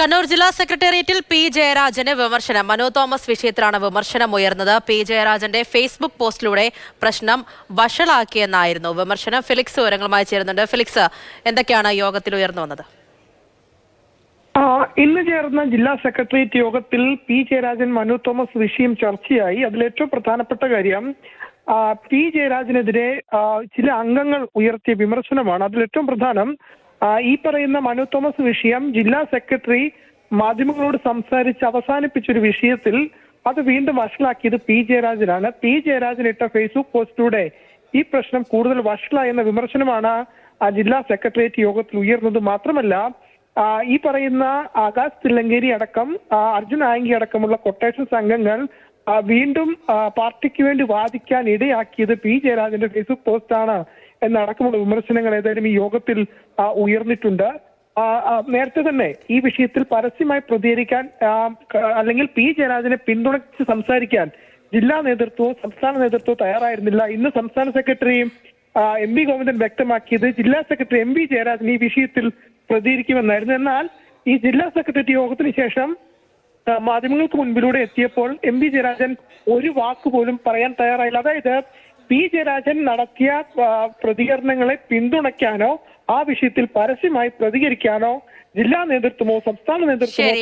കണ്ണൂർ ജില്ലാ സെക്രട്ടേറിയറ്റിൽ പി ജയരാജന് വിമർശനം. മനു തോമസ് വിഷയത്തിലാണ് വിമർശനം ഉയർന്നത്. പി ജയരാജന്റെ ഫേസ്ബുക്ക് പോസ്റ്റിലൂടെ പ്രശ്നം വഷളാക്കിയെന്നായിരുന്നു വിമർശനം. ഫിലിക്സ് വിവരങ്ങളുമായി ചേരുന്നുണ്ട്. ഫിലിക്സ്, എന്തൊക്കെയാണ് യോഗത്തിൽ ഉയർന്നു വന്നത്? ഇന്ന് ചേർന്ന ജില്ലാ സെക്രട്ടേറിയറ്റ് യോഗത്തിൽ പി ജയരാജൻ മനു തോമസ് വിഷയം ചർച്ചയായി. അതിലേറ്റവും പ്രധാനപ്പെട്ട കാര്യം പി ജയരാജനെതിരെ ചില അംഗങ്ങൾ ഉയർത്തിയ വിമർശനമാണ്. അതിലേറ്റവും പ്രധാനം ഈ പറയുന്ന മനു തോമസ് വിഷയം ജില്ലാ സെക്രട്ടറി മാധ്യമങ്ങളോട് സംസാരിച്ച് അവസാനിപ്പിച്ചൊരു വിഷയത്തിൽ അത് വീണ്ടും വഷളാക്കിയത് പി ജയരാജനാണ്. പി ജയരാജൻ ഇട്ട ഫേസ്ബുക്ക് പോസ്റ്റിലൂടെ ഈ പ്രശ്നം കൂടുതൽ വഷളായെന്ന വിമർശനമാണ് ജില്ലാ സെക്രട്ടേറിയറ്റ് യോഗത്തിൽ ഉയർന്നത്. മാത്രമല്ല ഈ പറയുന്ന ആകാശ് തില്ലങ്കേരി അടക്കം അർജുൻ ആയങ്കി അടക്കമുള്ള കൊട്ടേഷൻ സംഘങ്ങൾ വീണ്ടും പാർട്ടിക്ക് വേണ്ടി വാദിക്കാൻ ഇടയാക്കിയത് പി ജയരാജന്റെ ഫേസ്ബുക്ക് പോസ്റ്റാണ് എന്നടക്കമുള്ള വിമർശനങ്ങൾ ഏതായാലും ഈ യോഗത്തിൽ ഉയർന്നിട്ടുണ്ട്. നേരത്തെ തന്നെ ഈ വിഷയത്തിൽ പരസ്യമായി പ്രതികരിക്കാൻ അല്ലെങ്കിൽ പി ജയരാജനെ പിന്തുണച്ച് സംസാരിക്കാൻ ജില്ലാ നേതൃത്വവും സംസ്ഥാന നേതൃത്വവും തയ്യാറായിരുന്നില്ല. ഇന്ന് സംസ്ഥാന സെക്രട്ടറിയും എം വി ഗോവിന്ദൻ വ്യക്തമാക്കിയത് ജില്ലാ സെക്രട്ടറി എം വി ജയരാജൻ ഈ വിഷയത്തിൽ പ്രതികരിക്കുമെന്നായിരുന്നു. എന്നാൽ ഈ ജില്ലാ സെക്രട്ടേറിയറ്റ് യോഗത്തിന് ശേഷം മാധ്യമങ്ങൾക്ക് മുൻപിലൂടെ എത്തിയപ്പോൾ എം വി ജയരാജൻ ഒരു വാക്ക് പോലും പറയാൻ തയ്യാറായില്ല. അതായത് പി ജയരാജൻ നടത്തിയ പ്രതികരണങ്ങളെ പിന്തുണയ്ക്കാനോ ആ വിഷയത്തിൽ പരസ്യമായി പ്രതികരിക്കാനോ ജില്ലാ നേതൃത്വമോ സംസ്ഥാന നേതൃത്വമോ